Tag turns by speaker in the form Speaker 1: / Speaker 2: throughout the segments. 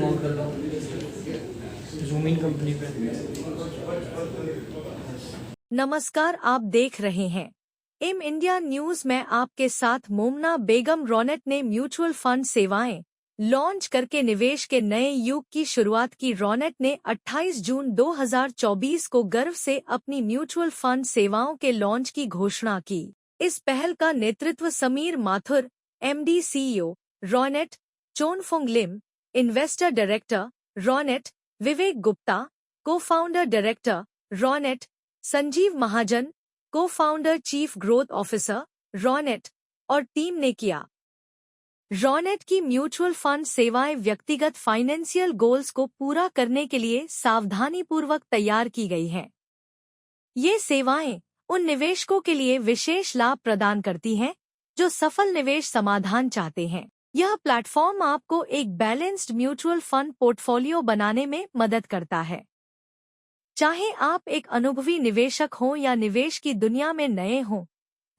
Speaker 1: On कर लो, zoom in company पे।
Speaker 2: नमस्कार, आप देख रहे हैं इम इंडिया न्यूज में आपके साथ मोमना बेगम। रॉनेट ने म्यूचुअल फंड सेवाएं लॉन्च करके निवेश के नए युग की शुरुआत की। रॉनेट ने 28 जून 2024 को गर्व से अपनी म्यूचुअल फंड सेवाओं के लॉन्च की घोषणा की। इस पहल का नेतृत्व समीर माथुर, MD CEO, रॉनेट, चोनफुंग लिम, इन्वेस्टर डायरेक्टर, रॉनेट, विवेक गुप्ता, को-फाउंडर डायरेक्टर, रॉनेट, संजीव महाजन, को-फाउंडर चीफ ग्रोथ ऑफिसर, रॉनेट और टीम ने किया। रॉनेट की म्यूचुअल फंड सेवाएं व्यक्तिगत फाइनेंशियल गोल्स को पूरा करने के लिए सावधानीपूर्वक तैयार की गई हैं। ये सेवाएं उन निवेशकों के लिए विशेष लाभ प्रदान करती हैं जो सफल निवेश समाधान चाहते हैं। यह प्लेटफॉर्म आपको एक बैलेंस्ड म्यूचुअल फंड पोर्टफोलियो बनाने में मदद करता है। चाहे आप एक अनुभवी निवेशक हों या निवेश की दुनिया में नए हों,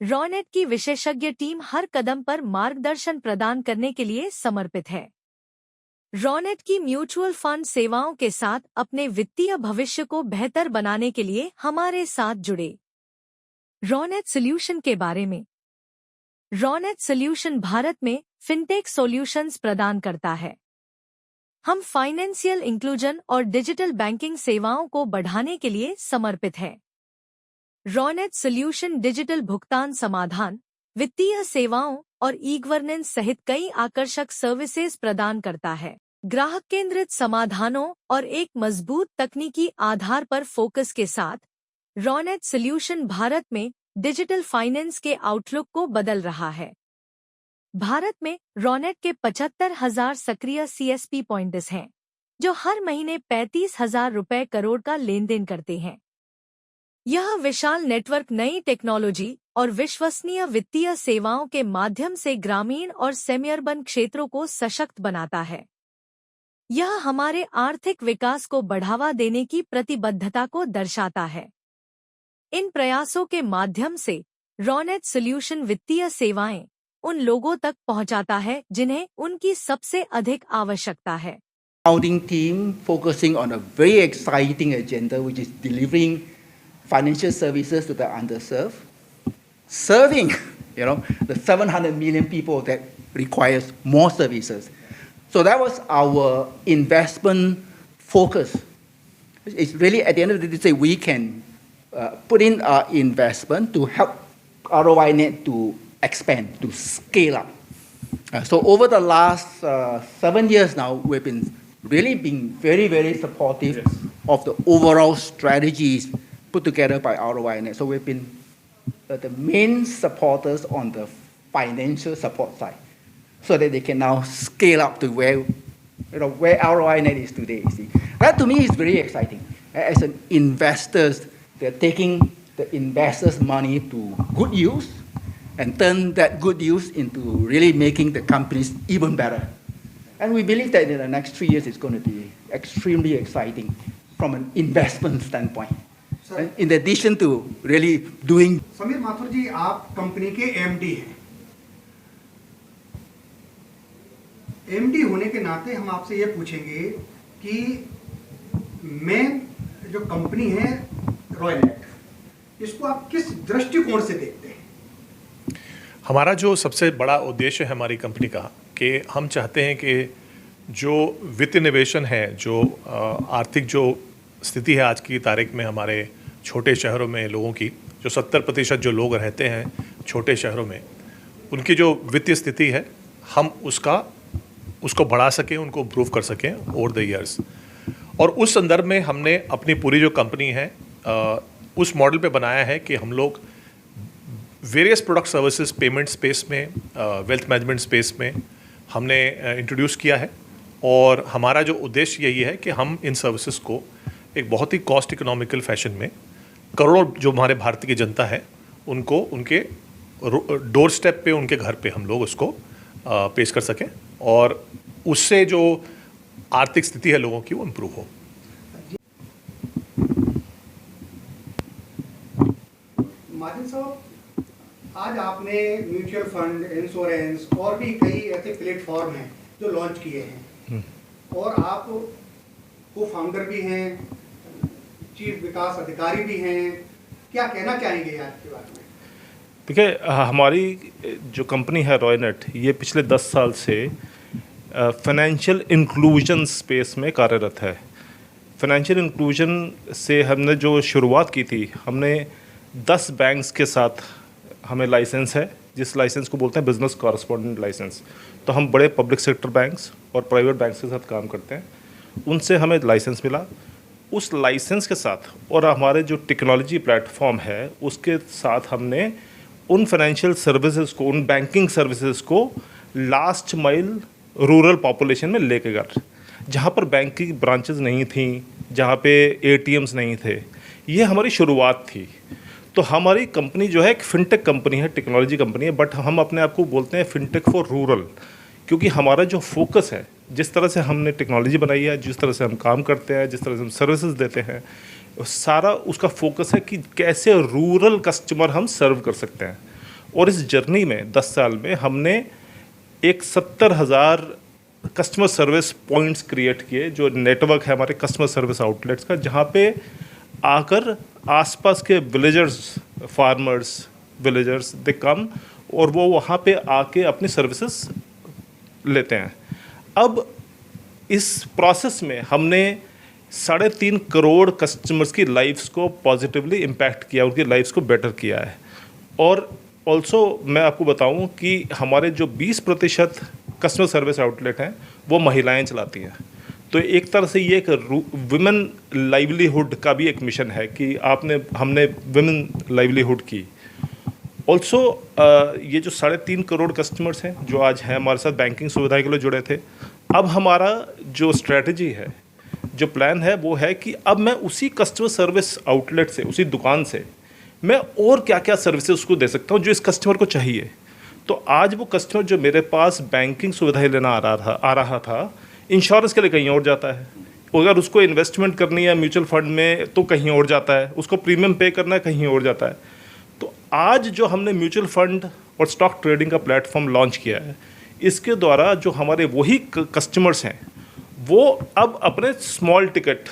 Speaker 2: रॉनेट की विशेषज्ञ टीम हर कदम पर मार्गदर्शन प्रदान करने के लिए समर्पित है। रॉनेट की म्यूचुअल फंड सेवाओं के साथ अपने वित्तीय भविष्य को बेहतर बनाने के लिए हमारे साथ जुड़े। रॉनेट सॉल्यूशन के बारे में। रॉनेट सॉल्यूशन भारत में फिनटेक सॉल्यूशंस प्रदान करता है। हम फाइनेंशियल इंक्लूजन और डिजिटल बैंकिंग सेवाओं को बढ़ाने के लिए समर्पित है। रॉनेट सॉल्यूशन डिजिटल भुगतान समाधान, वित्तीय सेवाओं और ई-गवर्नेंस सहित कई आकर्षक सर्विसेज प्रदान करता है। ग्राहक केंद्रित समाधानों और एक मजबूत तकनीकी आधार पर फोकस के साथ रॉनेट सॉल्यूशन भारत में डिजिटल फाइनेंस के आउटलुक को बदल रहा है। भारत में रॉनेट के 75,000 सक्रिय CSP पॉइंट्स हैं, जो हर महीने 35,000 रुपए करोड़ का लेन देन करते हैं। यह विशाल नेटवर्क नई टेक्नोलॉजी और विश्वसनीय वित्तीय सेवाओं के माध्यम से ग्रामीण और सेमी अर्बन क्षेत्रों को सशक्त बनाता है। यह हमारे आर्थिक विकास को बढ़ावा देने की प्रतिबद्धता को दर्शाता है। इन प्रयासों के माध्यम से रॉनेट सॉल्यूशन वित्तीय सेवाएं उन लोगों तक पहुंचाता है जिन्हें उनकी सबसे अधिक आवश्यकता है।
Speaker 3: Founding team focusing on a very exciting agenda, which is delivering financial services to the underserved, serving, the 700 million people that requires more services. So that was our investment focus. It's really at the end of the day, say we can put in our investment to help ROI-net to expand, to scale up. So over the last 7 years now, we've been really being very, very supportive of the overall strategies put together by ROI-net. So we've been the main supporters on the financial support side, so that they can now scale up to where ROI-net is today. You see, that to me is very exciting. As an investors, they're taking the investors' money to good use and turn that good use into really making the companies even better. And we believe that in the next 3 years, it's going to be extremely exciting from an investment standpoint.
Speaker 4: Sir,
Speaker 3: in addition to really doing.
Speaker 4: Sameer Mathur जी, आप company के MD हैं। MD होने के नाते हम आपसे ये पूछेंगे कि मेन जो कंपनी है रॉयनेट, इसको आप किस दृष्टिकोण से देखते हैं?
Speaker 5: हमारा जो सबसे बड़ा उद्देश्य है हमारी कंपनी का कि हम चाहते हैं कि जो वित्तीय निवेशन है, जो आर्थिक जो स्थिति है आज की तारीख में हमारे छोटे शहरों में लोगों की, जो 70% जो लोग रहते हैं छोटे शहरों में, उनकी जो वित्तीय स्थिति है हम उसको बढ़ा सकें, उनको इम्प्रूव कर सकें ओवर द ईयर्स। और उस संदर्भ में हमने अपनी पूरी जो कंपनी है उस मॉडल पे बनाया है कि हम लोग various product services payment space में, वेल्थ मैनेजमेंट स्पेस में हमने इंट्रोड्यूस किया है। और हमारा जो उद्देश्य यही है कि हम इन सर्विसेज को एक बहुत ही कॉस्ट इकोनॉमिकल फैशन में करोड़ों जो हमारे भारत की जनता है उनको उनके डोर स्टेप पे, उनके घर पे हम लोग उसको पेश कर सकें और उससे जो आर्थिक स्थिति है लोगों की वो इम्प्रूव हो।
Speaker 4: महाजन साहब, आज आपने म्यूचुअल फंड, इंश्योरेंस और भी कई ऐसे प्लेटफॉर्म हैं जो लॉन्च किए हैं। और आप को फाउंडर भी हैं, चीफ विकास अधिकारी भी हैं, क्या कहना चाहेंगे आज के बारे में?
Speaker 5: देखिए, हमारी जो कंपनी है रॉयनेट, ये पिछले 10 साल से फाइनेंशियल इंक्लूजन स्पेस में कार्यरत है। फाइनेंशियल इंक्लूजन से हमने जो शुरुआत की थी, हमने 10 बैंक्स के साथ हमें लाइसेंस है, जिस लाइसेंस को बोलते हैं बिजनेस कॉरेस्पॉन्डेंट लाइसेंस। तो हम बड़े पब्लिक सेक्टर बैंक्स और प्राइवेट बैंक्स के साथ काम करते हैं, उनसे हमें लाइसेंस मिला। उस लाइसेंस के साथ और हमारे जो टेक्नोलॉजी प्लेटफॉर्म है उसके साथ हमने उन फाइनेंशियल सर्विसेज को, उन बैंकिंग सर्विसेज को लास्ट माइल रूरल पॉपुलेशन में लेके गए, जहाँ पर बैंक की ब्रांचेस नहीं थी, जहाँ पे एटीएम्स नहीं थे। ये हमारी शुरुआत थी। तो हमारी कंपनी जो है एक फिनटेक कंपनी है, टेक्नोलॉजी कंपनी है, बट हम अपने आप को बोलते हैं फिनटेक फॉर रूरल, क्योंकि हमारा जो फोकस है, जिस तरह से हमने टेक्नोलॉजी बनाई है, जिस तरह से हम काम करते हैं, जिस तरह से हम सर्विसेज देते हैं, सारा उसका फोकस है कि कैसे रूरल कस्टमर हम सर्व कर सकते हैं। और इस जर्नी में 10 साल में हमने एक 70,000 कस्टमर सर्विस पॉइंट्स क्रिएट किए, जो नेटवर्क है हमारे कस्टमर सर्विस आउटलेट्स का, जहाँ पे आकर आसपास के विलेजर्स, फार्मर्स, विलेजर्स दे कम और वो वहाँ पे आके अपनी सर्विसेज लेते हैं। अब इस प्रोसेस में हमने 3.5 करोड़ कस्टमर्स की लाइफ्स को पॉजिटिवली इम्पैक्ट किया, उनकी लाइफ्स को बेटर किया है। और ऑल्सो मैं आपको बताऊं कि हमारे जो 20% कस्टमर सर्विस आउटलेट हैं वो महिलाएं चलाती हैं। तो एक तरह से ये एक वुमेन लाइवलीहुड का भी एक मिशन है कि हमने वुमेन लाइवलीहुड की। ऑल्सो ये जो 3.5 करोड़ कस्टमर्स हैं जो आज हैं हमारे साथ बैंकिंग सुविधा के लिए जुड़े थे, अब हमारा जो स्ट्रेटजी है, जो प्लान है, वो है कि अब मैं उसी कस्टमर सर्विस आउटलेट से, उसी दुकान से मैं और क्या क्या सर्विसेज उसको दे सकता हूँ जो इस कस्टमर को चाहिए। तो आज वो कस्टमर जो मेरे पास बैंकिंग सुविधाएं लेना आ रहा था, इंश्योरेंस के लिए कहीं और जाता है, अगर उसको इन्वेस्टमेंट करनी है म्यूचुअल फंड में तो कहीं और जाता है, उसको प्रीमियम पे करना है कहीं और जाता है। तो आज जो हमने म्यूचुअल फंड और स्टॉक ट्रेडिंग का प्लेटफॉर्म लॉन्च किया है, इसके द्वारा जो हमारे वही कस्टमर्स हैं वो अब अपने स्मॉल टिकट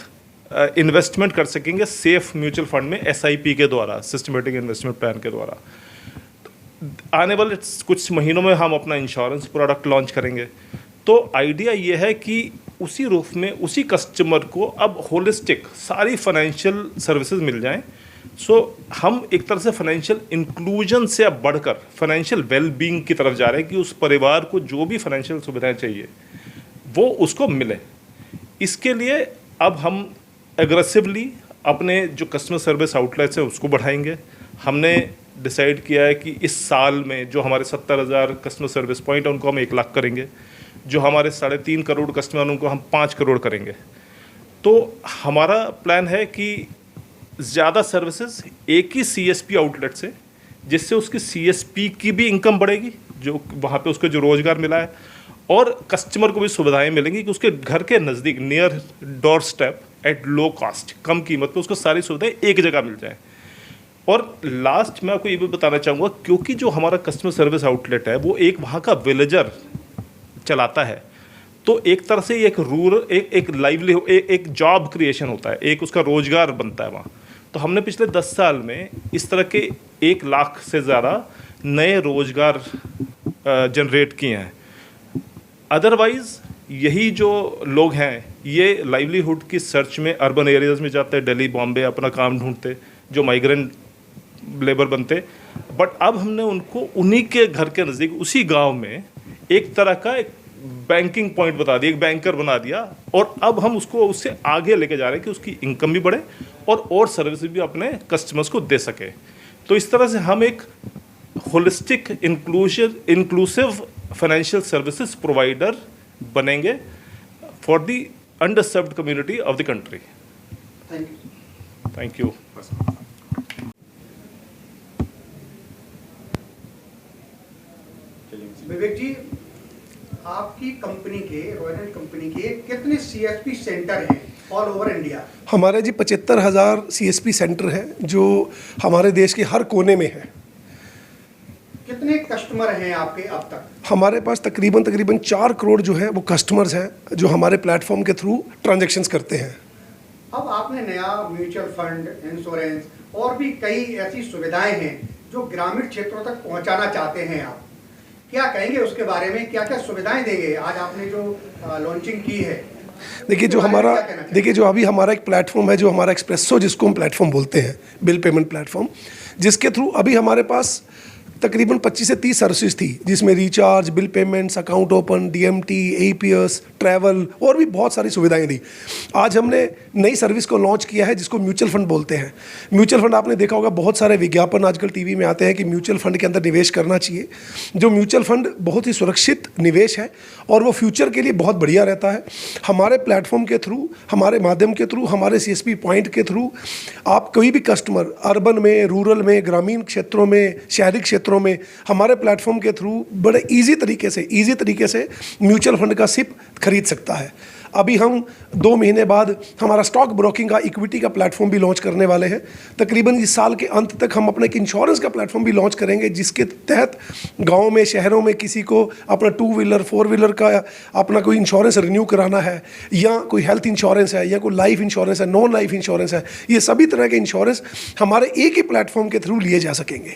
Speaker 5: इन्वेस्टमेंट कर सकेंगे सेफ म्यूचुअल फंड में, SIP के द्वारा, सिस्टमेटिक इन्वेस्टमेंट प्लान के द्वारा। आने वाले कुछ महीनों में हम अपना इंश्योरेंस प्रोडक्ट लॉन्च करेंगे। तो आइडिया ये है कि उसी रूफ में उसी कस्टमर को अब होलिस्टिक सारी फाइनेंशियल सर्विसेज मिल जाएं। सो हम एक तरह से फाइनेंशियल इंक्लूजन से अब बढ़कर फाइनेंशियल वेलबींग की तरफ जा रहे हैं कि उस परिवार को जो भी फाइनेंशियल सुविधाएं चाहिए वो उसको मिले। इसके लिए अब हम एग्रेसिवली अपने जो कस्टमर सर्विस आउटलेट्स हैं उसको बढ़ाएंगे। हमने डिसाइड किया है कि इस साल में जो हमारे 70,000 कस्टमर सर्विस पॉइंट हैं उनको हम 1 लाख करेंगे, जो हमारे 3.5 करोड़ कस्टमर उनको हम 5 करोड़ करेंगे। तो हमारा प्लान है कि ज़्यादा सर्विसेज एक ही CSP आउटलेट से, जिससे उसकी CSP की भी इनकम बढ़ेगी, जो वहाँ पे उसको जो रोज़गार मिला है, और कस्टमर को भी सुविधाएं मिलेंगी कि उसके घर के नज़दीक, near doorstep, at low cost, कम कीमत पे उसको सारी सुविधाएं एक जगह मिल जाए। और लास्ट मैं आपको ये भी बताना चाहूँगा, क्योंकि जो हमारा कस्टमर सर्विस आउटलेट है वो एक वहाँ का विलेजर चलाता है, तो एक तरह से एक रूरल एक लाइवलीहुड, एक जॉब क्रिएशन होता है, एक उसका रोजगार बनता है वहाँ। तो हमने पिछले 10 साल में इस तरह के 1 लाख से ज़्यादा नए रोजगार जनरेट किए हैं। अदरवाइज़ यही जो लोग हैं ये लाइवलीहुड की सर्च में अर्बन एरियाज़ में जाते हैं, दिल्ली, बॉम्बे अपना काम ढूंढते, जो माइग्रेंट लेबर बनते, बट अब हमने उनको उन्हीं के घर के नज़दीक, उसी गांव में एक तरह का एक बैंकिंग पॉइंट बता दिया, एक बैंकर बना दिया, और अब हम उसको उससे आगे लेके जा रहे हैं कि उसकी इनकम भी बढ़े और सर्विस भी अपने कस्टमर्स को दे सके। तो इस तरह से हम एक holistic inclusive financial services provider बनेंगे for the underserved community of the country. Thank you.
Speaker 4: Vivek ji, आपकी कंपनी के, रॉयनेट कंपनी के कितने CSP सेंटर हैं ऑल ओवर इंडिया?
Speaker 6: हमारे जी 75,000 CSP सेंटर हैं जो हमारे देश के हर कोने में हैं।
Speaker 4: कितने कस्टमर हैं आपके अब तक?
Speaker 6: हमारे पास तकरीबन 4 करोड़ जो है वो कस्टमर्स हैं जो हमारे प्लेटफॉर्म के थ्रू ट्रांजैक्शंस करते हैं।
Speaker 4: अब आपने नया म्यूचुअल फंड, इंश्योरेंस और भी कई ऐसी सुविधाएं हैं जो ग्रामीण क्षेत्रों तक पहुंचाना चाहते हैं आप, क्या कहेंगे उसके बारे में? क्या क्या सुविधाएं देंगे? आज आपने जो लॉन्चिंग की है,
Speaker 6: देखिए जो अभी हमारा एक प्लेटफॉर्म है, जो हमारा एक्सप्रेसो जिसको हम प्लेटफॉर्म बोलते हैं, बिल पेमेंट प्लेटफॉर्म, जिसके थ्रू अभी हमारे पास तकरीबन 25 से 30 सर्विसेज थी, जिसमें recharge, bill payments, account open, DMT, AEPS, travel और भी बहुत सारी सुविधाएं दी। आज हमने नई सर्विस को लॉन्च किया है जिसको म्यूचुअल फंड बोलते हैं। म्यूचुअल फंड आपने देखा होगा, बहुत सारे विज्ञापन आजकल टीवी में आते हैं कि म्यूचुअल फंड के अंदर निवेश करना चाहिए। जो म्यूचुअल फंड बहुत ही सुरक्षित निवेश है और वो फ्यूचर के लिए बहुत बढ़िया रहता है। हमारे प्लेटफॉर्म के थ्रू, हमारे माध्यम के थ्रू, हमारे CSP पॉइंट के थ्रू आप कोई भी कस्टमर अर्बन में, रूरल में, ग्रामीण क्षेत्रों में, शहरी क्षेत्रों में हमारे प्लेटफॉर्म के थ्रू बड़े इजी तरीके से म्यूचुअल फंड का सिप खरीद सकता है। अभी हम 2 महीने बाद हमारा स्टॉक ब्रोकिंग का, इक्विटी का प्लेटफॉर्म भी लॉन्च करने वाले हैं। तकरीबन इस साल के अंत तक हम अपना एक इंश्योरेंस का प्लेटफॉर्म भी लॉन्च करेंगे, जिसके तहत गाँव में, शहरों में किसी को अपना 2 व्हीलर 4 व्हीलर का अपना कोई इंश्योरेंस रिन्यू कराना है, या कोई हेल्थ इंश्योरेंस है, या कोई लाइफ इंश्योरेंस है, नॉन लाइफ इंश्योरेंस है, ये सभी तरह के इंश्योरेंस हमारे एक ही प्लेटफॉर्म के थ्रू लिए जा सकेंगे।